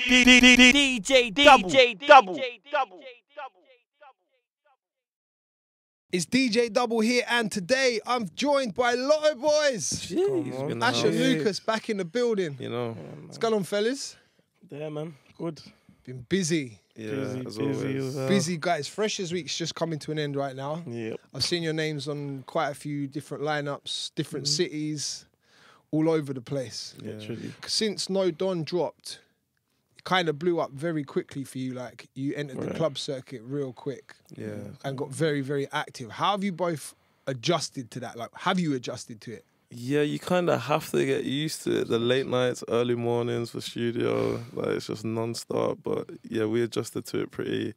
DJDUBL. It's DJDUBL here, and today I'm joined by Lotto Boyzz. Ash and Lucas back in the building. You know. What's going on, fellas? Yeah, man. Good. Been busy. Yeah, Busy, guys. Freshers Week's just coming to an end right now. Yep. I've seen your names on quite a few different lineups, different cities, all over the place. Yeah. Literally. Since No Don dropped, it kind of blew up very quickly for you. Like, you entered the club circuit real quick. Yeah. And got very, very active. How have you both adjusted to that? Like, have you adjusted to it? Yeah, you kind of have to get used to it. The late nights, early mornings for studio, like it's just non-stop. But yeah, we adjusted to it pretty, I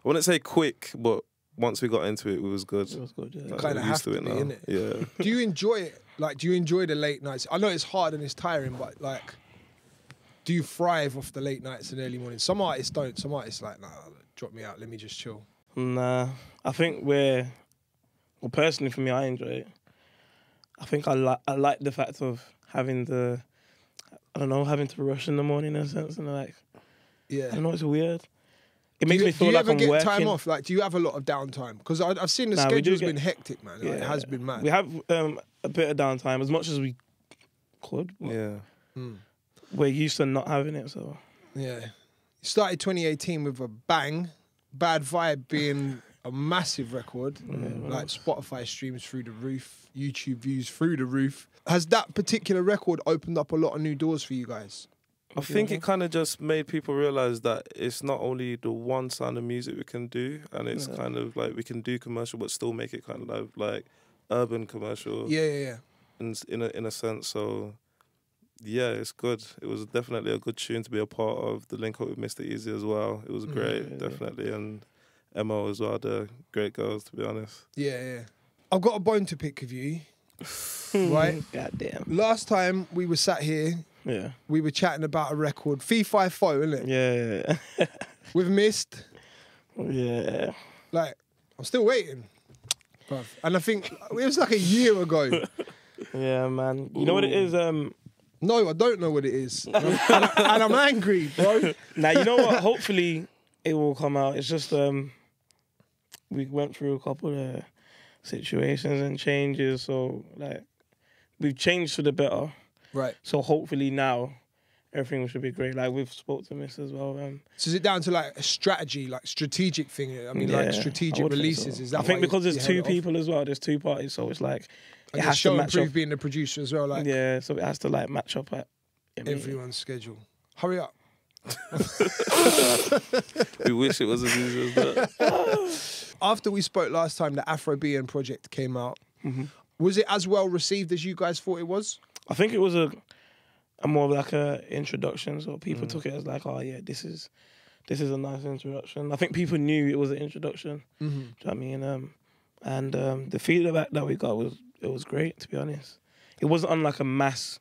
wouldn't say quick, but once we got into it, it was good. It was good, yeah. Like, Kind of have to be, innit? Yeah. Do you enjoy it? Like, do you enjoy the late nights? I know it's hard and it's tiring, but like, do you thrive off the late nights and early mornings? Some artists don't. Some artists like, nah, drop me out, let me just chill. Nah, I think well, personally for me, I enjoy it. I think I like the fact of having having to rush in the morning in a sense, and like, yeah, I know it's weird. It makes me feel like I'm working. Do you ever get time off? Like, do you have a lot of downtime? Because I've seen the schedule's been hectic, man. Yeah, like, it has been mad. We have a bit of downtime, as much as we could. Yeah. We're used to not having it, so. Yeah. You started 2018 with a bang. Bad Vibe being a massive record. Like, Spotify streams through the roof, YouTube views through the roof. Has that particular record opened up a lot of new doors for you guys? I think it kind of just made people realise that it's not only the one sound of music we can do, and it's kind of like we can do commercial but still make it kind of like urban commercial. Yeah. In a sense, so yeah, it's good. It was definitely a good tune to be a part of. The link up with Mr Eazi as well. It was great, definitely, and MO as well. They're great girls, to be honest. Yeah. I've got a bone to pick with you, right? Goddamn. Last time we were sat here, we were chatting about a record, Fee Fi Fo, isn't it? Yeah. With Mist. Yeah. Like, I'm still waiting, bruv. And I think it was like a year ago. Yeah, man. You know what it is? No, I don't know what it is. And I'm angry, bro. Now, you know what? Hopefully it will come out. It's just we went through a couple of situations and changes, so like we've changed for the better. Right. So hopefully now everything should be great. Like, we've spoke to Miss as well. So is it down to like a strategy, like strategic thing? I mean, like strategic releases. So. Is that? I think because there's two people as well. There's two parties, so it's like it has to match up. Being the producer as well, like so it has to like match up at everyone's schedule. Hurry up. We wish it was as easy as that. After we spoke last time, the Afra Ben project came out. Was it as well received as you guys thought it was? I think it was a more of like a introduction, so people took it as like, oh yeah, this is a nice introduction. I think people knew it was an introduction. Do you know what I mean? And the feedback that we got was great, to be honest. It wasn't on like a mass,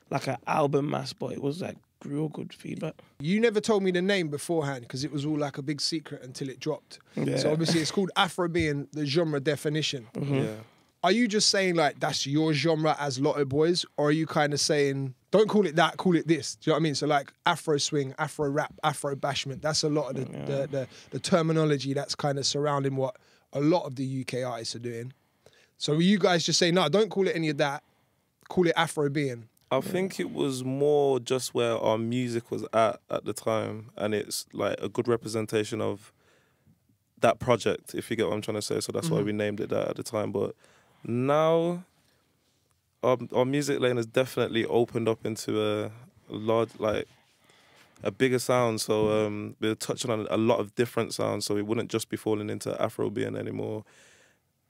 like an album mass, but it was like real good feedback. You never told me the name beforehand because it was all like a big secret until it dropped. Yeah. So obviously it's called Afra Ben, the genre definition. Yeah. Are you just saying like that's your genre as Lotto Boyzz, or are you kind of saying don't call it that, call it this? Do you know what I mean? So like Afro swing, Afro rap, Afro bashment. That's a lot of the terminology that's kind of surrounding what a lot of the UK artists are doing. So are you guys just saying no, don't call it any of that, call it Afra Ben? I think it was more just where our music was at the time, and it's like a good representation of that project, if you get what I'm trying to say. So that's why we named it that at the time. But now our music lane has definitely opened up into a large, like a bigger sound. So we're touching on a lot of different sounds, so we wouldn't just be falling into Afro Ben anymore.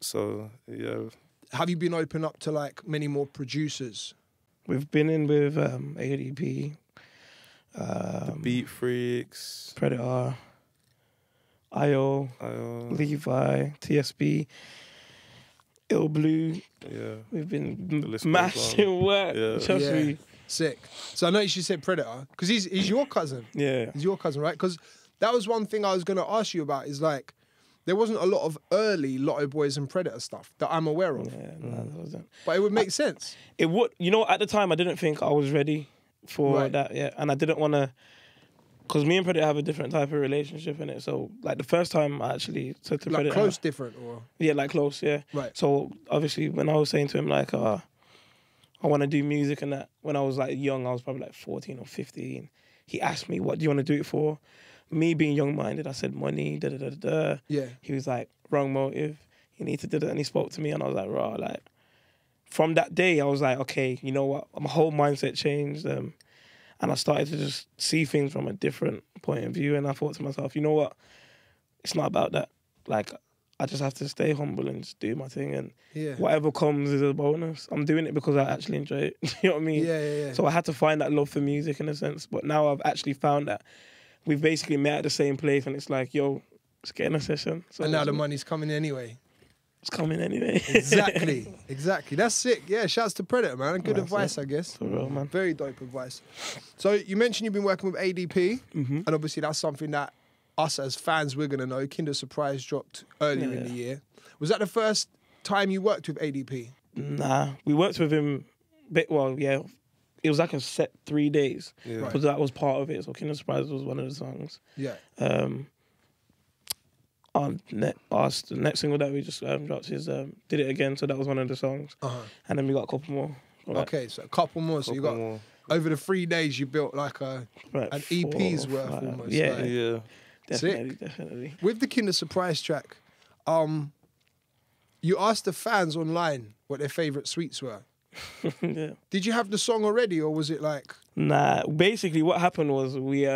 So yeah. Have you been open up to like many more producers? We've been in with ADP, the Beat Freaks, Preditah, IO, Levi, TSB, Ill Blue. Yeah. We've been mashing work. Trust me. Sick. So I noticed you said Preditah because he's your cousin. Yeah. He's your cousin, right? Because that was one thing I was going to ask you about is like, there wasn't a lot of early Lotto Boyzz and Preditah stuff that I'm aware of. Yeah, no, there wasn't. But it would make sense. It would. You know, at the time, I didn't think I was ready for that yet. And I didn't want to because me and Preditah have a different type of relationship in it. So like the first time I actually said to like Preditah, close different or yeah, like close, yeah. right. So obviously when I was saying to him like, I want to do music and that, when I was like young, I was probably like 14 or 15. He asked me, what do you want to do it for? Me being young-minded, I said money, da-da-da-da-da. Yeah. He was like, wrong motive. You need to do that. And he spoke to me and I was like, raw, like, from that day, I was like, okay, you know what? My whole mindset changed. And I started to just see things from a different point of view. And I thought to myself, you know what? It's not about that. Like, I just have to stay humble and just do my thing. And whatever comes is a bonus. I'm doing it because I actually enjoy it. You know what I mean? Yeah. So I had to find that love for music in a sense. But now I've actually found that we've basically met at the same place. And it's like, yo, let's get in a session. So and now the money's coming anyway. It's coming anyway. Exactly. That's sick. Yeah, shouts to Preditah, man. Good advice, I guess. For real, man. Very dope advice. So you mentioned you've been working with ADP, and obviously that's something that us as fans, we're going to know. Kinder Surprise dropped earlier in the year. Was that the first time you worked with ADP? Nah, we worked with him, well, yeah. It was like a set 3 days, because that was part of it. So Kinder Surprise was one of the songs. Yeah. The next single that we just dropped is Did It Again, so that was one of the songs. And then we got a couple more. Okay, so a couple more. So you got, over the 3 days, you built like an EP's worth almost. Yeah, like. Yeah. Definitely. With the Kinder Surprise track, you asked the fans online what their favourite sweets were. Yeah. Did you have the song already, or was it like... Nah, basically what happened was we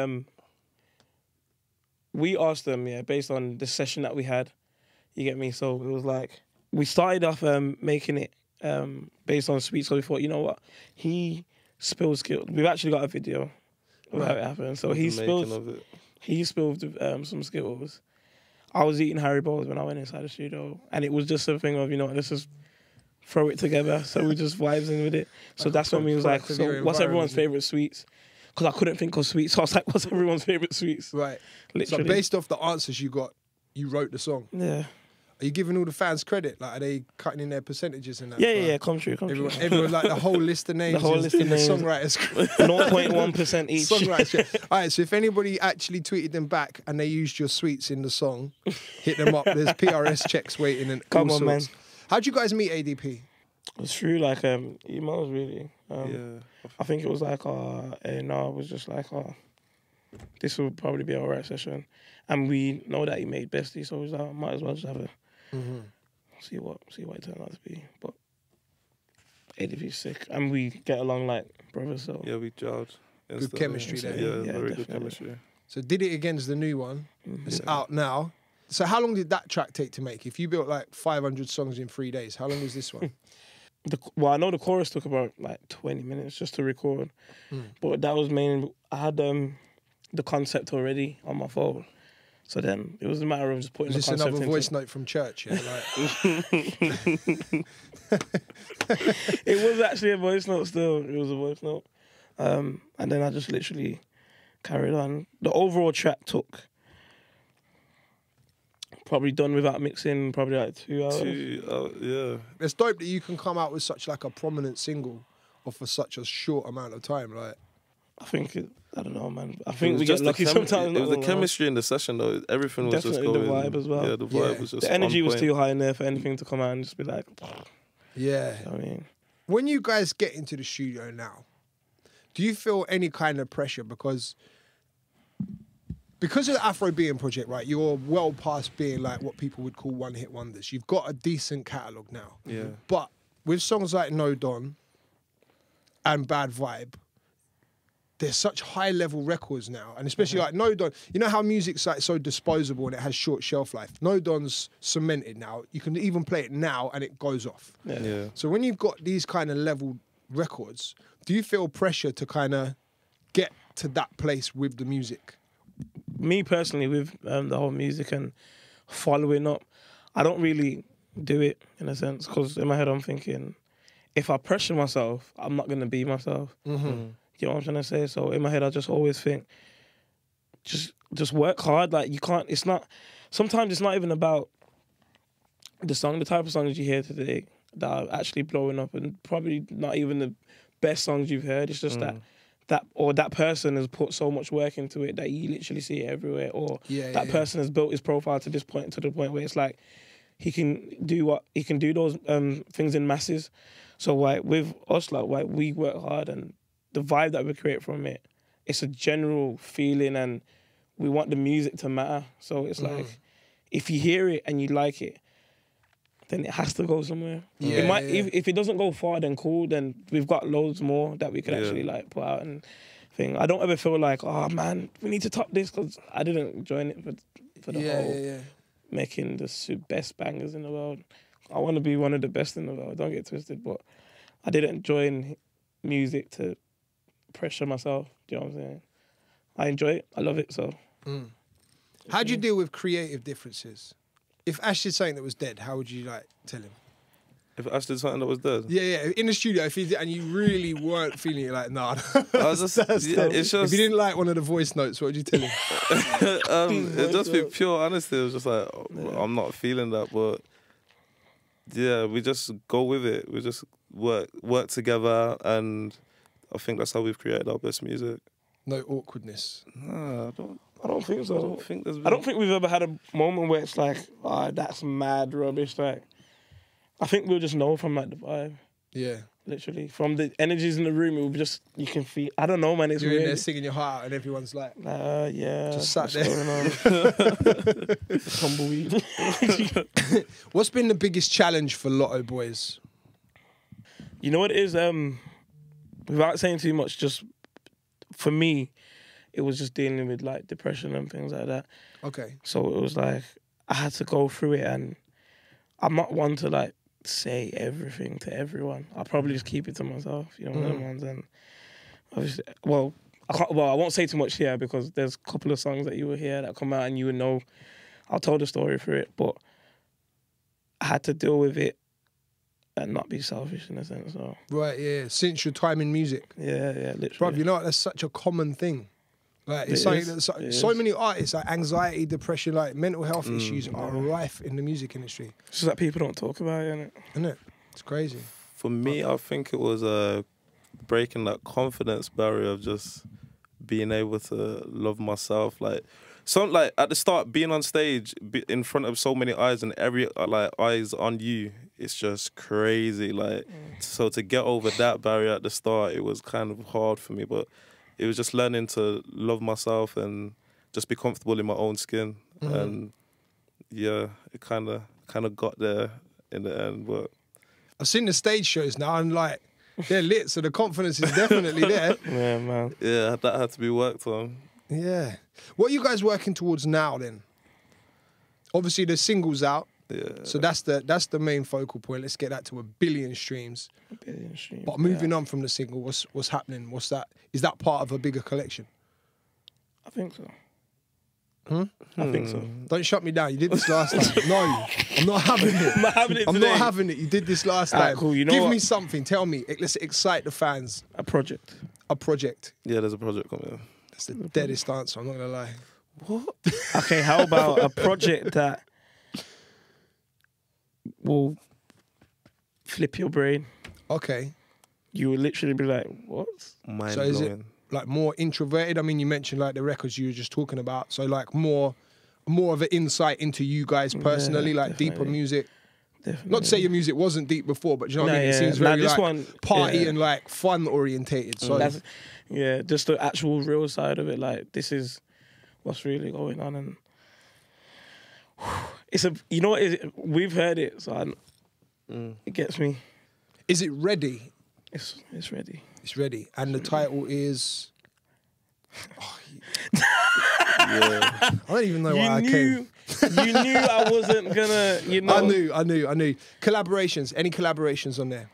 asked them, based on the session that we had, you get me? So it was like, we started off making it based on sweets, so we thought, you know what? He spilled Skittles. We've actually got a video of how it happened. So he spilled some Skittles. I was eating Haribo's when I went inside the studio, and it was just a thing of, you know, let's just throw it together. So we just vibes in with it. So that's when we was like, so what's everyone's favourite sweets? Because I couldn't think of sweets, so I was like, what's everyone's favourite sweets? Right. Literally. So based off the answers you got, you wrote the song? Yeah. Are you giving all the fans credit? Like, are they cutting in their percentages and that? Yeah, come true. Everyone, like, the whole list of names the whole list of names. The songwriters. 0.1% each. Songwriters. All right, so if anybody actually tweeted them back and they used your sweets in the song, hit them up. There's PRS checks waiting and Come all on, sorts. man. How'd you guys meet ADP? It's through, like, emails, really. I think it was like, it was just like, this will probably be our right session. And we know that he made Bestie, so we was like, might as well just have a... See what it turned out to be. But ADP's sick. And we get along like brothers, so... Yeah, we judge. Good chemistry there. Yeah, very good chemistry. So Did It Again's the new one. It's out now. So how long did that track take to make? If you built like 500 songs in 3 days, how long was this one? Well, I know the chorus took about like 20 minutes just to record. But that was mainly... I had the concept already on my phone. So then it was a matter of just putting the concept into... Is this another voice note from church? Yeah, It was actually a voice note still. It was a voice note. And then I just literally carried on. The overall track took... Probably done without mixing, probably like 2 hours. Yeah. It's dope that you can come out with such like a prominent single or for such a short amount of time. Like, I think, I don't know, man. I think we get lucky sometimes. It was the chemistry in the session, though. Everything was definitely just going... the vibe as well. Yeah, the vibe was just the energy was point. too high in there for anything to come out and just be like... Yeah. You know what I mean? When you guys get into the studio now, do you feel any kind of pressure? Because of the Afro Ben project, right, you're well past being like what people would call one-hit wonders. You've got a decent catalogue now. Yeah. But with songs like No Don and Bad Vibe, there's such high-level records now. And especially like No Don, you know how music's like so disposable and it has short shelf life? No Don's cemented now. You can even play it now and it goes off. Yeah. So when you've got these kind of level records, do you feel pressure to kind of get to that place with the music? Me personally, with the whole music and following up, I don't really do it in a sense, because in my head I'm thinking, if I pressure myself, I'm not going to be myself. You know what I'm trying to say? So in my head I just always think, just work hard. Like, you can't, it's not, sometimes it's not even about the song, the type of songs you hear today that are actually blowing up and probably not even the best songs you've heard. It's just that that person has put so much work into it that you literally see it everywhere, or that person has built his profile to this point, to the point where it's like he can do those things in masses. So like with us, like we work hard, and the vibe that we create from it, it's a general feeling, and we want the music to matter. So it's like, if you hear it and you like it, then it has to go somewhere. Yeah, it might, if it doesn't go far, then cool. Then we've got loads more that we could actually like put out and thing. I don't ever feel like, oh man, we need to top this, because I didn't join it for the whole making the best bangers in the world. I want to be one of the best in the world. Don't get twisted, but I didn't join music to pressure myself. Do you know what I'm saying? I enjoy it. I love it. So. How do you deal with creative differences? If Ash did something that was dead, how would you like tell him? If Ash did something that was dead? Yeah, in the studio, if he did, and you really weren't feeling it, like, nah. It's just, if you didn't like one of the voice notes, what would you tell him? It'd just be pure honesty. It was just like, I'm not feeling that, but yeah, we just go with it. We just work together, and I think that's how we've created our best music. No awkwardness. Nah, I don't think so. I don't think we've ever had a moment where it's like, oh, that's mad rubbish. Like, I think we'll just know from like the vibe. Yeah. Literally. From the energies in the room, it will just, you can feel, I don't know, man. It's You're weird. in there singing your heart out, and everyone's like, yeah. just sat there. Tumbleweed. What's been the biggest challenge for Lotto Boyzz? You know what it is? Without saying too much, just for me, it was just dealing with like depression and things like that. Okay. So it was like, I had to go through it, and I'm not one to like say everything to everyone. I'll probably just keep it to myself, you know, them ones. And obviously, I won't say too much here, because there's a couple of songs that you will hear that come out and you would know. I'll tell the story for it, but I had to deal with it and not be selfish in a sense. So. Right, yeah. Since your time in music. Yeah, literally. Bruv, you know what? That's such a common thing. Like, it's something that so many artists, like anxiety, depression, like mental health issues are rife in the music industry. It's just that people don't talk about it, innit? Isn't it? It's crazy. For me, I think it was breaking that confidence barrier of just being able to love myself. Like at the start, being on stage in front of so many eyes, and every like eyes on you, it's just crazy. Like, so to get over that barrier at the start, it was kind of hard for me, but it was just learning to love myself and just be comfortable in my own skin. And yeah, it kind of got there in the end. But I've seen the stage shows now, and like, they're lit, so the confidence is definitely there. Yeah, man. Yeah, that had to be worked on. Yeah. What are you guys working towards now then? Obviously the single's out. Yeah. So that's the main focal point. Let's get that to 1 billion streams. 1 billion streams. But moving on from the single, what's happening? What's that? Is that part of a bigger collection? I think so. I think so. Don't shut me down. You did this last time. No, I'm not having it. I'm not having it today. I'm not having it. You did this last time. Cool. You know Give what? me something. Tell me. Let's excite the fans. A project. A project. Yeah, there's a project coming. That's the deadest answer. I'm not gonna lie. What? Okay, how about a project that will flip your brain? Okay. You will literally be like, what? Mind so is it blowing. like more introverted? I mean, you mentioned like the records you were just talking about. So like more of an insight into you guys personally, like deeper music. Definitely. Not to say your music wasn't deep before, but you know what I mean? It seems very this like one, party and like fun orientated. So just the actual real side of it. Like, this is what's really going on, and it's you know what? We've heard it, so it gets me. Is it ready? It's ready. It's ready, and the title is. Yeah. I don't even know why I came. You knew I wasn't gonna. You know. I knew. Collaborations. Any collaborations on there?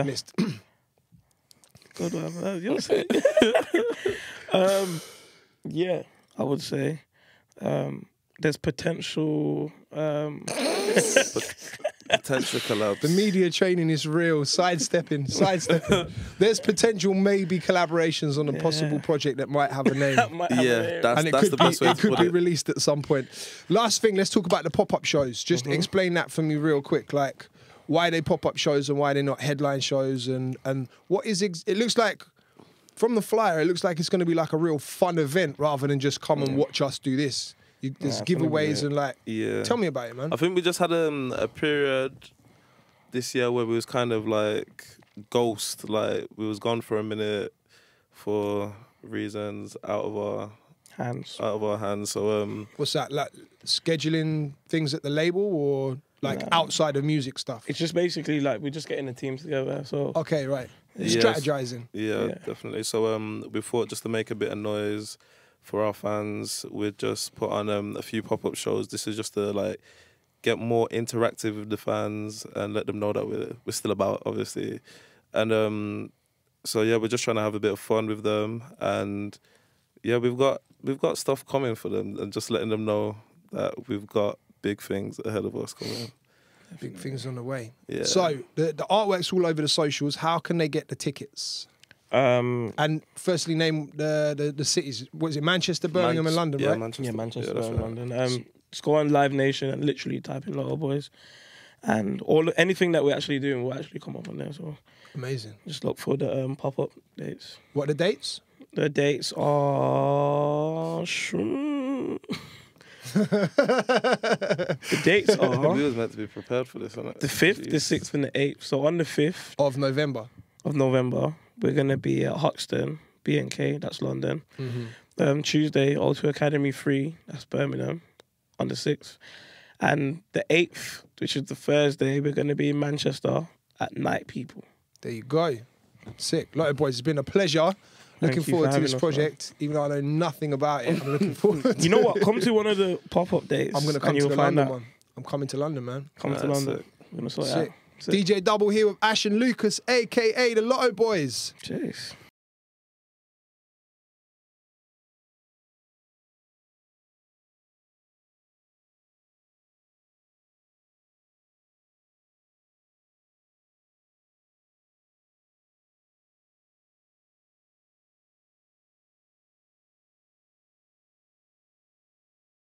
Missed. Good one. You'll say. Yeah, I would say there's potential. Potential collabs. The media training is real. Sidestepping. There's potential maybe collaborations on a possible project that might have a name. That's the best way to put it. It could be released at some point. Last thing, let's talk about the pop-up shows. Just explain that for me real quick. Like, why they pop-up shows and why they're not headline shows, and what is it looks like from the flyer, it looks like it's going to be like a real fun event rather than just come and watch us do this. There's giveaways and like, tell me about it, man. I think we just had a period this year where we was kind of like ghost, like we was gone for a minute for reasons out of our hands. So what's that, like scheduling things at the label or like outside of music stuff? It's just basically like we're just getting the teams together. So okay, right. Strategizing. Yeah, definitely. So we thought just to make a bit of noise for our fans, we'd just put on a few pop-up shows. This is just to like get more interactive with the fans and let them know that we're still about, obviously. And so yeah, we're just trying to have a bit of fun with them, and yeah, we've got stuff coming for them, and just letting them know that we've got big things ahead of us coming. Big things on the way. Yeah. So the artwork's all over the socials. How can they get the tickets? And firstly, name the cities. What is it? Manchester, Birmingham, and London, right? Manchester, Birmingham, London. Just go on Live Nation and literally type in Lotto Boyzz, and anything that we're actually doing will actually come up on there. So amazing. Just look for the pop-up dates. What are the dates? The dates are. The dates are. We was meant to be prepared for this, wasn't it? The 5th, the 6th, and the 8th. So on the 5th of November, we're gonna be at Hoxton, B&K, that's London. Tuesday, O2 Academy 3, that's Birmingham, on the 6th. And the 8th, which is the Thursday, we're gonna be in Manchester at Night People. There you go. Sick. Lotto Boyzz, it's been a pleasure. Looking forward to this project, even though I know nothing about it. I'm looking forward. You know what? Come to one of the pop-up days. I'm going to come to the London one. I'm coming to London, man. Come to London. We're going to sort it out. DJ Double here with Ash and Lucas, a.k.a. the Lotto Boyzz. Jeez.